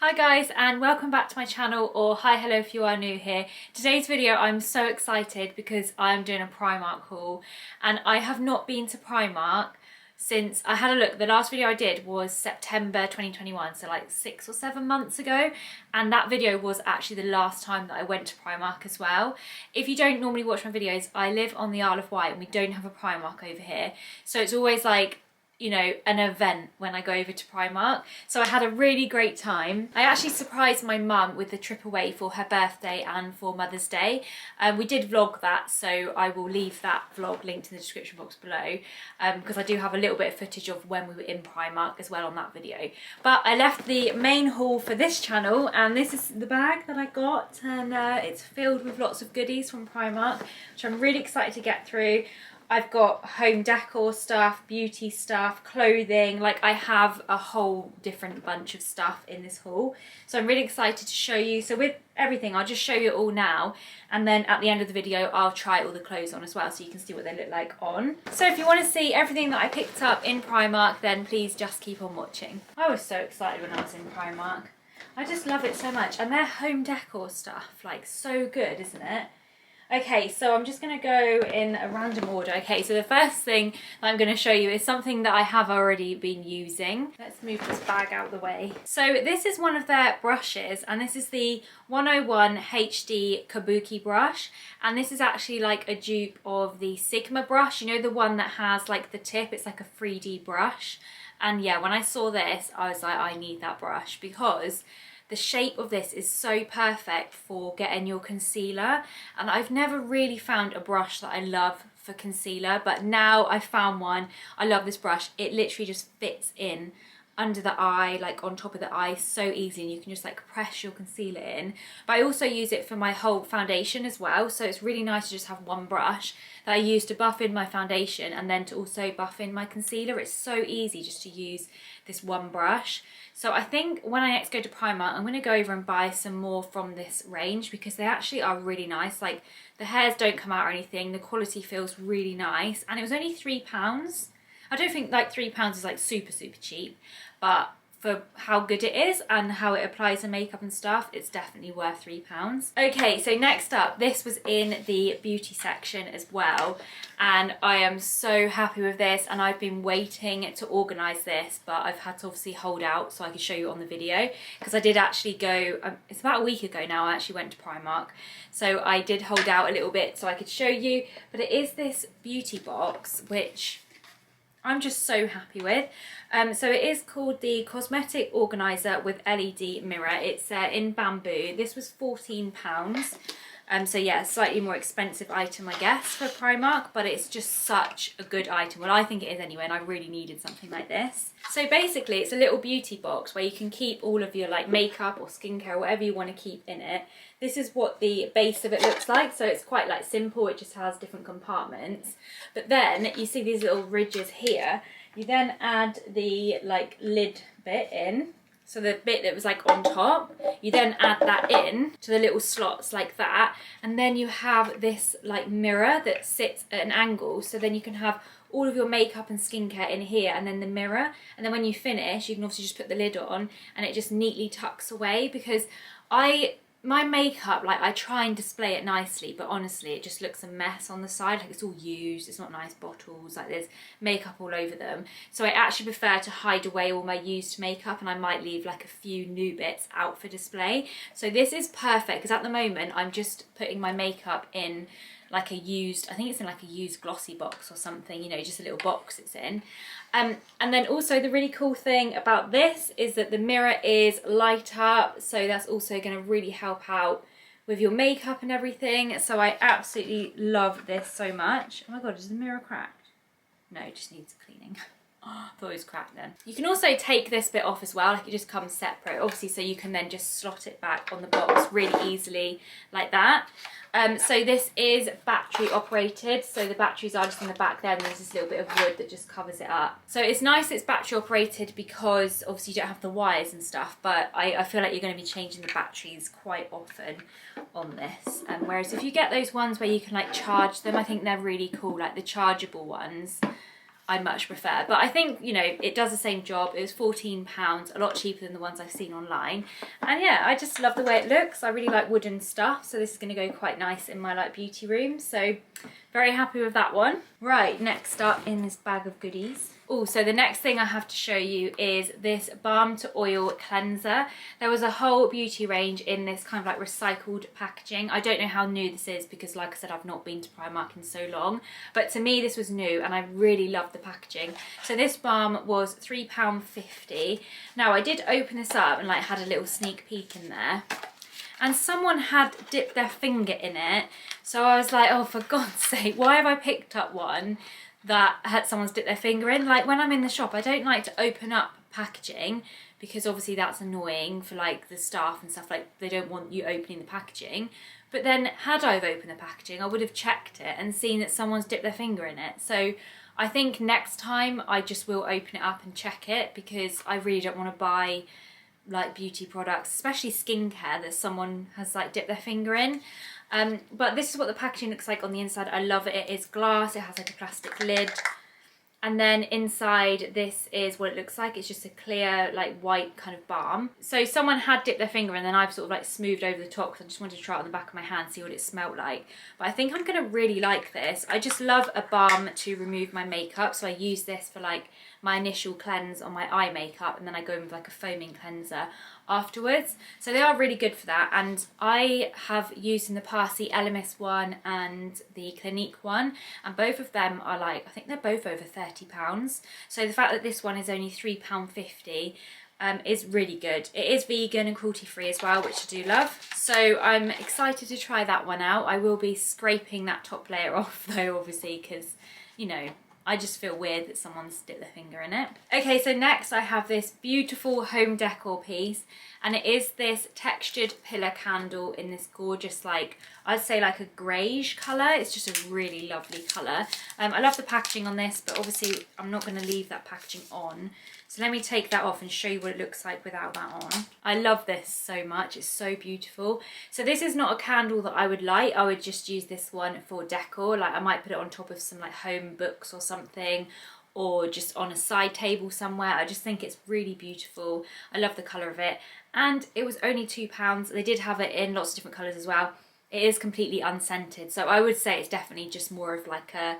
Hi guys, and welcome back to my channel, or hi hello if you are new here. Today's video I'm so excited because I'm doing a Primark haul, and I have not been to Primark since I had a look. The last video I did was September 2021, so like 6 or 7 months ago, and that video was actually the last time that I went to Primark as well. If you don't normally watch my videos, I live on the Isle of Wight and we don't have a Primark over here, so it's always like, you know, an event when I go over to Primark. So I had a really great time. I actually surprised my mum with the trip away for her birthday and for Mother's Day. We did vlog that, so I will leave that vlog linked in the description box below, because I do have a little bit of footage of when we were in Primark as well on that video. But I left the main haul for this channel, and this is the bag that I got, and it's filled with lots of goodies from Primark, which I'm really excited to get through. I've got home decor stuff, beauty stuff, clothing, like I have a whole different bunch of stuff in this haul. So I'm really excited to show you. So with everything, I'll just show you it all now, and then at the end of the video, I'll try all the clothes on as well so you can see what they look like on. So if you want to see everything that I picked up in Primark, then please just keep on watching. I was so excited when I was in Primark. I just love it so much, and their home decor stuff, like so good, isn't it? Okay, so I'm just going to go in a random order. Okay, so the first thing that I'm going to show you is something that I have already been using. Let's move this bag out of the way. So this is one of their brushes, and this is the 101 HD Kabuki Brush, and this is actually like a dupe of the Sigma brush, you know, the one that has like the tip, it's like a 3D brush. And yeah, when I saw this, I was like, I need that brush, because the shape of this is so perfect for getting your concealer, and I've never really found a brush that I love for concealer, but now I found one. I love this brush. It literally just fits in under the eye, like on top of the eye, so easy, and you can just like press your concealer in. But I also use it for my whole foundation as well, so it's really nice to just have one brush that I use to buff in my foundation and then to also buff in my concealer. It's so easy just to use this one brush. So I think when I next go to Primark, I'm going to go over and buy some more from this range, because they actually are really nice. Like, the hairs don't come out or anything, the quality feels really nice, and it was only £3. I don't think like £3 is like super cheap, but for how good it is and how it applies to makeup and stuff, it's definitely worth £3. Okay, so next up, this was in the beauty section as well, and I am so happy with this, and I've been waiting to organise this, but I've had to obviously hold out so I could show you on the video, because I did actually go, it's about a week ago now, I actually went to Primark, so I did hold out a little bit so I could show you. But it is this beauty box, which I'm just so happy with. So it is called the Cosmetic Organiser with LED Mirror. It's in bamboo. This was £14. So yeah, slightly more expensive item, I guess, for Primark, but it's just such a good item. Well, I think it is anyway, and I really needed something like this. So basically, it's a little beauty box where you can keep all of your like makeup or skincare, or whatever you want to keep in it. This is what the base of it looks like, so it's quite like simple, it just has different compartments. But then you see these little ridges here. You then add the like lid bit in. So the bit that was like on top, you then add that in to the little slots like that, and then you have this like mirror that sits at an angle, so then you can have all of your makeup and skincare in here, and then the mirror, and then when you finish you can obviously just put the lid on and it just neatly tucks away. Because my makeup, like, I try and display it nicely, but honestly it just looks a mess on the side, like it's all used, it's not nice bottles, like there's makeup all over them. So I actually prefer to hide away all my used makeup, and I might leave like a few new bits out for display. So this is perfect, because at the moment I'm just putting my makeup in like a used, I think it's in like a used glossy box or something, you know, just a little box it's in. And then also the really cool thing about this is that the mirror is light up, so that's also going to really help out with your makeup and everything. So I absolutely love this so much. Oh my god, is the mirror cracked? No, it just needs cleaning. I thought it was cracked then. You can also take this bit off as well, like it just comes separate, obviously, so you can then just slot it back on the box really easily like that. So this is battery operated, so the batteries are just in the back there, and there's this little bit of wood that just covers it up. So it's nice it's battery operated, because obviously you don't have the wires and stuff, but I feel like you're going to be changing the batteries quite often on this. Whereas if you get those ones where you can like charge them, I think they're really cool, like the chargeable ones. I much prefer. But I think, you know, it does the same job. It was £14, a lot cheaper than the ones I've seen online. And yeah, I just love the way it looks. I really like wooden stuff, so this is going to go quite nice in my like beauty room. So very happy with that one. Right, next up in this bag of goodies. Oh, so the next thing I have to show you is this balm to oil cleanser. There was a whole beauty range in this kind of like recycled packaging. I don't know how new this is because, like I said, I've not been to Primark in so long. But to me, this was new and I really loved the packaging. So this balm was £3.50. Now, I did open this up and like had a little sneak peek in there. And someone had dipped their finger in it. So I was like, oh, for God's sake, why have I picked up one that had someone's dipped their finger in? Like when I'm in the shop, I don't like to open up packaging because obviously that's annoying for like the staff and stuff, like they don't want you opening the packaging. But then had I opened the packaging, I would have checked it and seen that someone's dipped their finger in it. So I think next time I just will open it up and check it because I really don't want to buy like beauty products, especially skincare, that someone has like dipped their finger in. But this is what the packaging looks like on the inside. I love it. It is glass. It has like a plastic lid. And then inside this is what it looks like. It's just a clear, like white kind of balm. So someone had dipped their finger and then I've sort of like smoothed over the top because I just wanted to try it on the back of my hand, see what it smelled like. But I think I'm going to really like this. I just love a balm to remove my makeup. So I use this for like my initial cleanse on my eye makeup and then I go in with like a foaming cleanser afterwards. So they are really good for that, and I have used in the past the LMS one and the Clinique one, and both of them are like, I think they're both over £30. So the fact that this one is only £3.50 is really good. It is vegan and cruelty free as well, which I do love. So I'm excited to try that one out. I will be scraping that top layer off though, obviously, because, you know, I just feel weird that someone's dipped their finger in it. Okay, so next I have this beautiful home decor piece, and it is this textured pillar candle in this gorgeous, like, I'd say like a greyish colour. It's just a really lovely colour. I love the packaging on this, but obviously I'm not going to leave that packaging on. So let me take that off and show you what it looks like without that on. I love this so much. It's so beautiful. So this is not a candle that I would light. I would just use this one for decor. Like I might put it on top of some like home books or something, or just on a side table somewhere. I just think it's really beautiful. I love the colour of it. And it was only £2. They did have it in lots of different colours as well. It is completely unscented. So I would say it's definitely just more of like a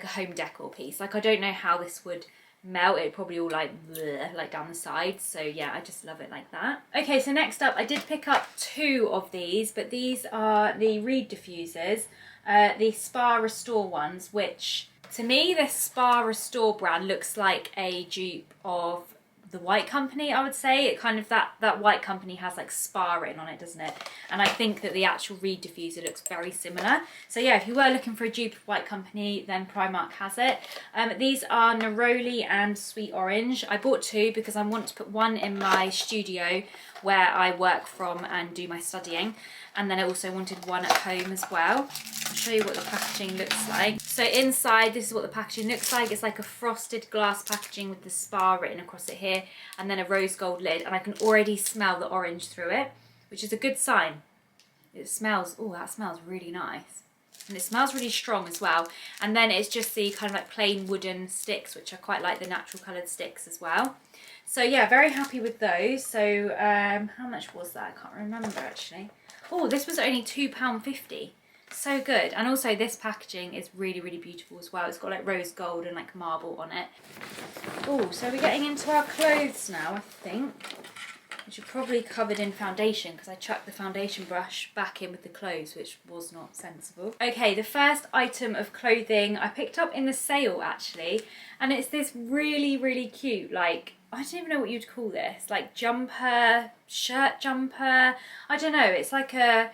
home decor piece. Like I don't know how this would melt. It probably all like bleh, like down the sides. So yeah, I just love it like that. Okay, so next up I did pick up two of these, but these are the Reed diffusers, the Spa Restore ones, which to me this Spa Restore brand looks like a dupe of the White Company, I would say. It kind of, that White Company has like spa written on it, doesn't it? And I think that the actual Reed diffuser looks very similar. So yeah, if you were looking for a dupe of White Company, then Primark has it. These are Neroli and Sweet Orange. I bought two because I want to put one in my studio where I work from and do my studying, and then I also wanted one at home as well. I'll show you what the packaging looks like. So inside, this is what the packaging looks like. It's like a frosted glass packaging with the spa written across it here, and then a rose gold lid, and I can already smell the orange through it, which is a good sign. It smells, oh, that smells really nice. And it smells really strong as well. And then it's just the kind of like plain wooden sticks, which I quite like, the natural coloured sticks as well. So yeah, very happy with those. So how much was that? I can't remember actually. Oh, this was only £2.50. So good. And also this packaging is really, really beautiful as well. It's got like rose gold and like marble on it. Oh, so we're getting into our clothes now, I think. Which are probably covered in foundation because I chucked the foundation brush back in with the clothes, which was not sensible. Okay, the first item of clothing I picked up in the sale actually, and it's this really, really cute, like, I don't even know what you'd call this, like jumper, shirt jumper, I don't know, it's like a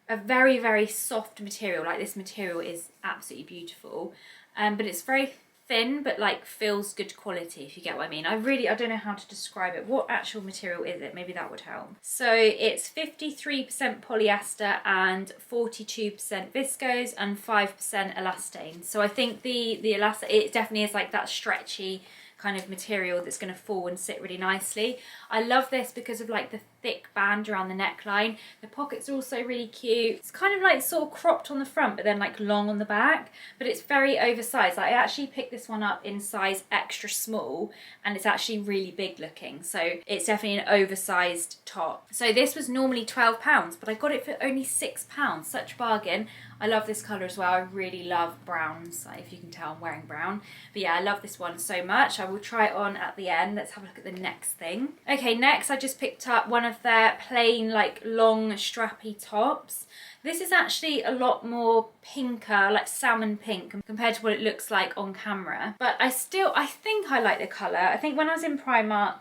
very, very soft material. Like this material is absolutely beautiful, but it's very thin, but like feels good quality, if you get what I mean. I don't know how to describe it. What actual material is it? Maybe that would help. So it's 53% polyester and 42% viscose and 5% elastane. So I think the elastane, it definitely is like that stretchy kind of material that's going to fall and sit really nicely. I love this because of like the thick band around the neckline. The pockets are also really cute. It's kind of like sort of cropped on the front but then like long on the back, but it's very oversized. I actually picked this one up in size extra small and it's actually really big looking, so it's definitely an oversized top. So this was normally £12, but I got it for only £6. Such a bargain. I love this colour as well. I really love browns, like if you can tell I'm wearing brown. But yeah, I love this one so much. I will try it on at the end. Let's have a look at the next thing. Okay, next I just picked up one of their plain like long strappy tops. This is actually a lot more pinker, like salmon pink compared to what it looks like on camera. But I think I like the colour. I think when I was in Primark,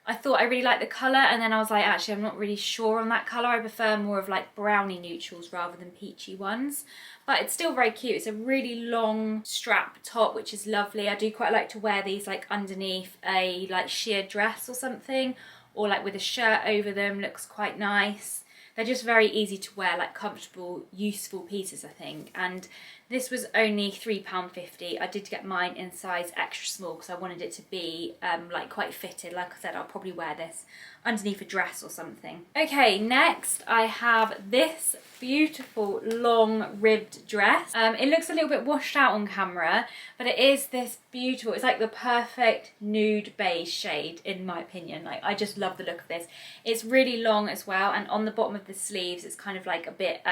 I thought I really liked the colour, and then I was like, actually I'm not really sure on that colour. I prefer more of like browny neutrals rather than peachy ones. But it's still very cute. It's a really long strap top, which is lovely. I do quite like to wear these like underneath a like sheer dress or something, or like with a shirt over them. Looks quite nice. They're just very easy to wear, like comfortable, useful pieces, I think. And this was only £3.50. I did get mine in size extra small because I wanted it to be like quite fitted. Like I said, I'll probably wear this underneath a dress or something. Okay, next I have this beautiful long ribbed dress. It looks a little bit washed out on camera, but it is this beautiful, it's like the perfect nude beige shade in my opinion. Like I just love the look of this. It's really long as well, and on the bottom of the sleeves it's kind of like a bit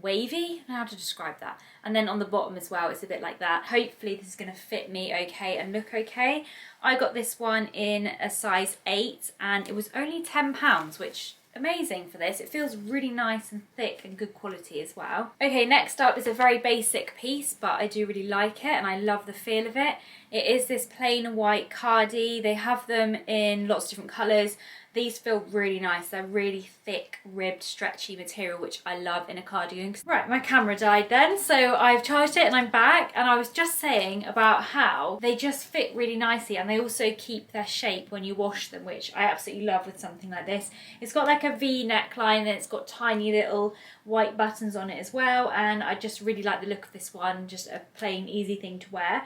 wavy. I don't know how to describe that. And then on the bottom as well it's a bit like that. Hopefully this is going to fit me okay and look okay. I got this one in a size 8 and it was only £10, which amazing for this. It feels really nice and thick and good quality as well. Okay, next up is a very basic piece, but I do really like it and I love the feel of it. It is this plain white Cardi. They have them in lots of different colours. These feel really nice. They're really thick, ribbed, stretchy material, which I love in a cardigan. Right, my camera died then, so I've charged it and I'm back. And I was just saying about how they just fit really nicely and they also keep their shape when you wash them, which I absolutely love with something like this. It's got like a V neckline and it's got tiny little white buttons on it as well. And I just really like the look of this one, just a plain, easy thing to wear.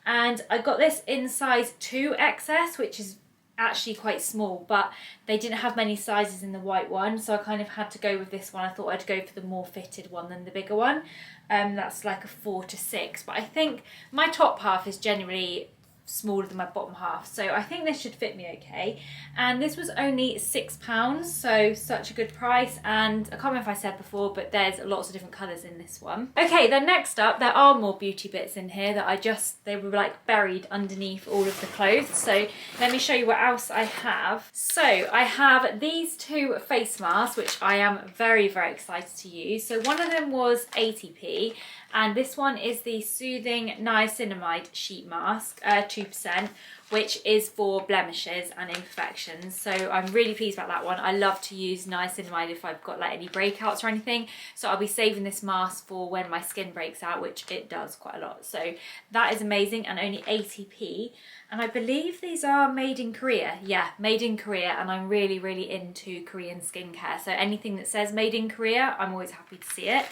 And I got this in size 2XS, which is actually quite small, but they didn't have many sizes in the white one, so I kind of had to go with this one. I thought I'd go for the more fitted one than the bigger one. That's like a 4 to 6, but I think my top half is generally smaller than my bottom half, so I think this should fit me okay. And this was only £6, so such a good price. And I can't remember if I said before, but there's lots of different colours in this one. Okay, then next up there are more beauty bits in here that they were like buried underneath all of the clothes, so let me show you what else I have. So I have these two face masks which I am very excited to use. So one of them was 80p and this one is the Soothing Niacinamide Sheet Mask, 2%, which is for blemishes and imperfections. So I'm really pleased about that one. I love to use niacinamide if I've got like any breakouts or anything. So I'll be saving this mask for when my skin breaks out, which it does quite a lot. So that is amazing, and only 80p. And I believe these are made in Korea. Yeah, made in Korea, and I'm really into Korean skincare. So anything that says made in Korea, I'm always happy to see it.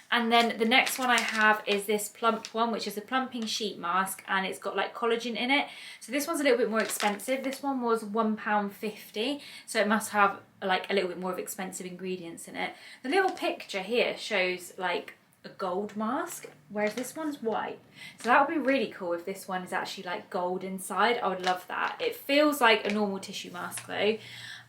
And then the next one I have is this plump one, which is a plumping sheet mask, and it's got like collagen in it. So this one's a little bit more expensive. This one was £1.50, so it must have like a little bit more of expensive ingredients in it. The little picture here shows like a gold mask, whereas this one's white. So that would be really cool if this one is actually like gold inside. I would love that. It feels like a normal tissue mask though.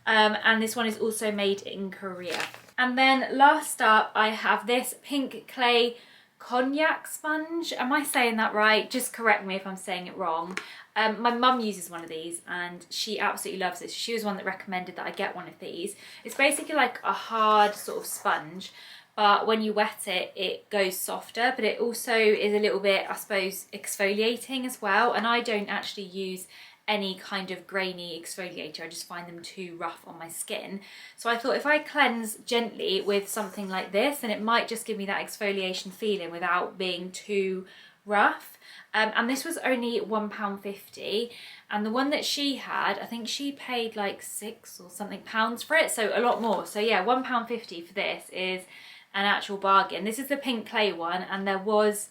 And this one is also made in Korea. And then last up, I have this pink clay Cognac sponge. Am I saying that right? Just correct me if I'm saying it wrong. My mum uses one of these and she absolutely loves it. She was one that recommended that I get one of these. It's basically like a hard sort of sponge, but when you wet it, it goes softer, but it also is a little bit, I suppose, exfoliating as well. And I don't actually use any kind of grainy exfoliator. I just find them too rough on my skin. So I thought if I cleanse gently with something like this, then it might just give me that exfoliation feeling without being too rough. And this was only £1.50, and the one that she had, I think she paid like £6 or something for it, so a lot more. So yeah, £1.50 for this is an actual bargain. This is the pink clay one, and there was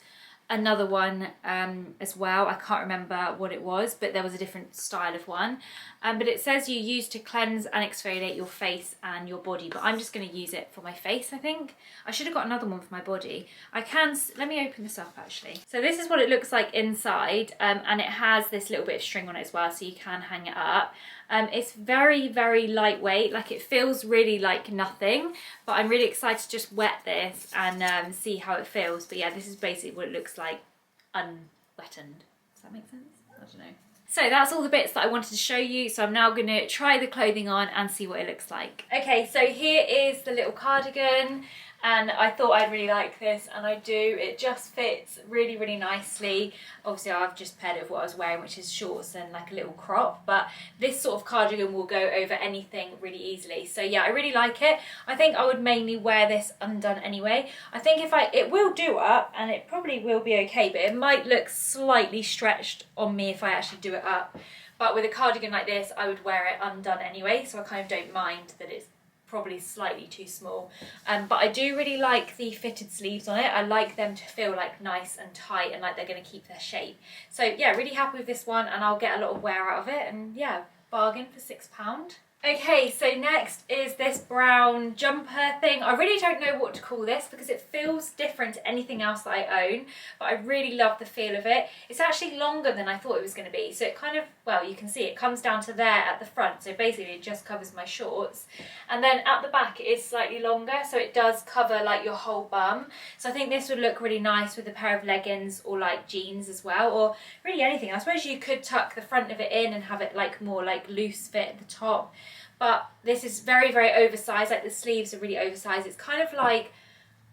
another one as well. I can't remember what it was, but there was a different style of one. But it says you use to cleanse and exfoliate your face and your body, but I'm just going to use it for my face, I think. I should have got another one for my body. Let me open this up actually. So this is what it looks like inside, and it has this little bit of string on it as well, so you can hang it up. It's very, very lightweight, like it feels really like nothing, but I'm really excited to just wet this and see how it feels. But yeah, this is basically what it looks like unwetted. Does that make sense? I don't know. So that's all the bits that I wanted to show you. So I'm now going to try the clothing on and see what it looks like. Okay, so here is the little cardigan. And I thought I'd really like this, and I do. It just fits really, really nicely. Obviously I've just paired it with what I was wearing, which is shorts and like a little crop, but this sort of cardigan will go over anything really easily. So yeah, I really like it. I think I would mainly wear this undone anyway. I think it will do up, and it probably will be okay, but it might look slightly stretched on me if I actually do it up. But with a cardigan like this, I would wear it undone anyway, so I kind of don't mind that it's probably slightly too small, but I do really like the fitted sleeves on it. I like them to feel like nice and tight and like they're going to keep their shape. So yeah, really happy with this one, and I'll get a lot of wear out of it, and yeah, bargain for £6. Okay, so next is this brown jumper thing. I really don't know what to call this because it feels different to anything else that I own, but I really love the feel of it. It's actually longer than I thought it was going to be, so it kind of, well, you can see it comes down to there at the front, so basically it just covers my shorts, and then at the back it is slightly longer, so it does cover like your whole bum. So I think this would look really nice with a pair of leggings or like jeans as well, or really anything. I suppose you could tuck the front of it in and have it like more like loose fit at the top. But this is very, very oversized, like the sleeves are really oversized. It's kind of like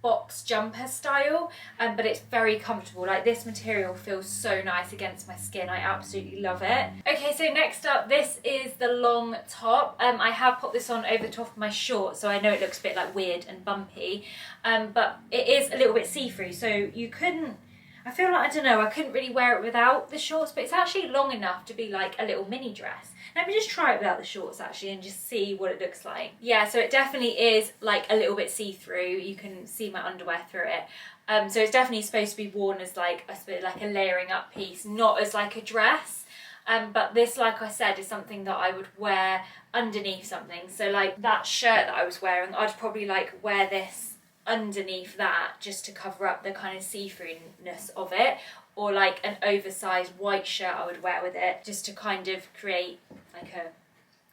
box jumper style, but it's very comfortable. Like this material feels so nice against my skin. I absolutely love it. Okay, so next up, this is the long top. I have put this on over the top of my shorts, so I know it looks a bit like weird and bumpy, but it is a little bit see-through, so you couldn't, I feel like, I don't know, I couldn't really wear it without the shorts, but it's actually long enough to be like a little mini dress. Let me just try it without the shorts actually and just see what it looks like. Yeah, so it definitely is like a little bit see-through. You can see my underwear through it. So it's definitely supposed to be worn as like a layering up piece, not as like a dress. But this, like I said, is something that I would wear underneath something. So like that shirt that I was wearing, I'd probably like wear this underneath that just to cover up the kind of see-throughness of it, or like an oversized white shirt I would wear with it just to kind of create like a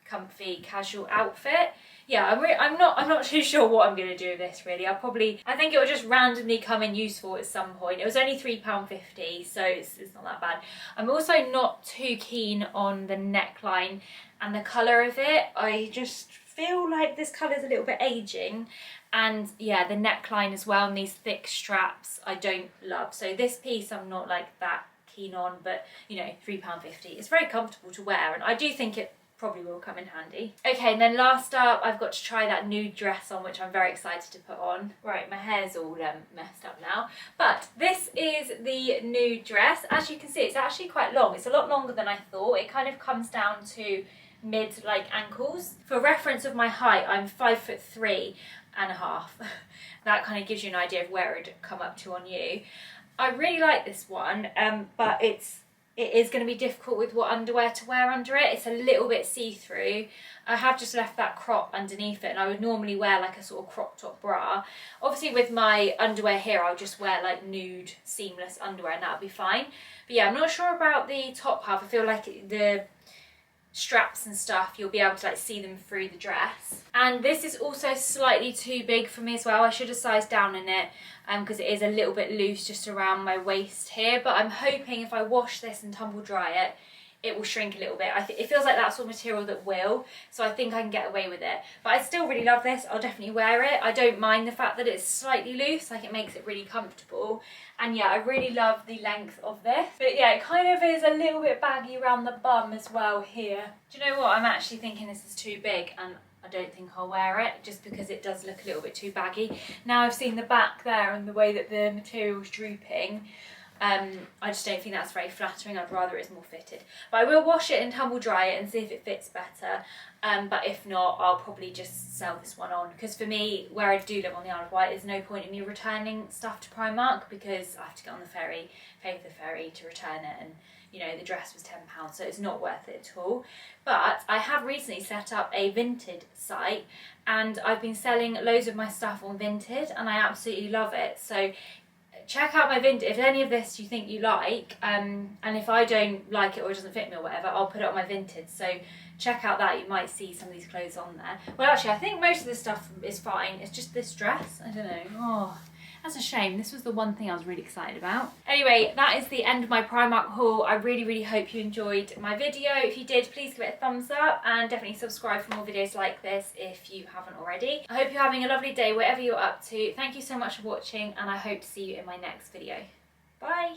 comfy casual outfit. Yeah, I'm not too sure what I'm going to do with this really. I think it will just randomly come in useful at some point. It was only £3.50, so it's not that bad. I'm also not too keen on the neckline and the colour of it. I just feel like this colour is a little bit aging, and yeah, the neckline as well and these thick straps I don't love. So this piece I'm not like that keen on, but you know, £3.50. It's very comfortable to wear, and I do think it probably will come in handy. Okay, and then last up, I've got to try that nude dress on, which I'm very excited to put on. Right, my hair's all messed up now, but this is the nude dress. As you can see, it's actually quite long. It's a lot longer than I thought. It kind of comes down to mid like ankles. For reference of my height, I'm 5'3.5". That kind of gives you an idea of where it'd come up to on you. I really like this one, but it is going to be difficult with what underwear to wear under it. It's a little bit see-through. I have just left that crop underneath it, and I would normally wear like a sort of crop top bra. Obviously with my underwear here, I'll just wear like nude seamless underwear and that'll be fine. But yeah, I'm not sure about the top half. I feel like the straps and stuff, you'll be able to like see them through the dress. And this is also slightly too big for me as well. I should have sized down in it because it is a little bit loose just around my waist here, but I'm hoping if I wash this and tumble dry it, it will shrink a little bit. It feels like that sort of material that will, so I think I can get away with it. But I still really love this. I'll definitely wear it. I don't mind the fact that it's slightly loose, like it makes it really comfortable. And yeah, I really love the length of this. But yeah, it kind of is a little bit baggy around the bum as well here. Do you know what? I'm actually thinking this is too big, and I don't think I'll wear it just because it does look a little bit too baggy. Now I've seen the back there and the way that the material's drooping, I just don't think that's very flattering. I'd rather it's more fitted. But I will wash it and tumble dry it and see if it fits better. But if not, I'll probably just sell this one on. Because for me, where I do live on the Isle of Wight, there's no point in me returning stuff to Primark because I have to get on the ferry, pay for the ferry to return it, and you know, the dress was £10, so it's not worth it at all. But I have recently set up a Vinted site, and I've been selling loads of my stuff on Vinted, and I absolutely love it. So check out my Vinted. If any of this you think you like, and if I don't like it or it doesn't fit me or whatever, I'll put it on my Vinted. So check out that. You might see some of these clothes on there. Well, actually, I think most of this stuff is fine. It's just this dress. I don't know. Oh, that's a shame. This was the one thing I was really excited about. Anyway, that is the end of my Primark haul. I really, really hope you enjoyed my video. If you did, please give it a thumbs up and definitely subscribe for more videos like this if you haven't already. I hope you're having a lovely day wherever you're up to. Thank you so much for watching, and I hope to see you in my next video. Bye!